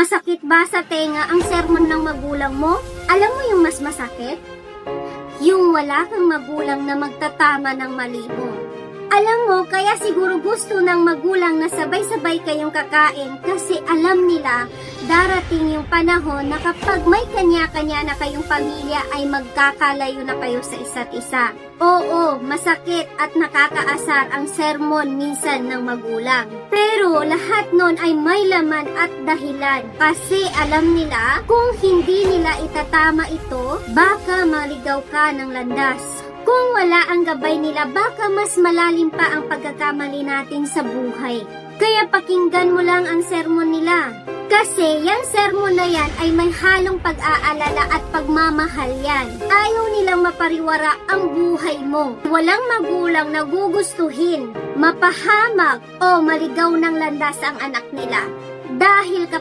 Masakit ba sa tenga ang sermon ng magulang mo? Alam mo yung mas masakit? Yung wala kang magulang na magtatama ng mali mo. Alam mo, kaya siguro gusto ng magulang na sabay-sabay kayong kakain kasi alam nila darating yung panahon na kapag may kanya-kanya na kayong pamilya ay magkakalayo na kayo sa isa't isa. Oo, masakit at nakakaasar ang sermon minsan ng magulang. Pero lahat nun ay may laman at dahilan kasi alam nila kung hindi nila itatama ito, baka maligaw ka ng landas. Kung wala ang gabay nila, baka mas malalim pa ang pagkakamali natin sa buhay. Kaya pakinggan mo lang ang sermon nila. Kasi yung sermon na yan ay may halong pag-aalala at pagmamahal yan. Ayaw nilang mapariwara ang buhay mo. Walang magulang na gugustuhin, mapahamak o maligaw ng landas ang anak nila. Dahil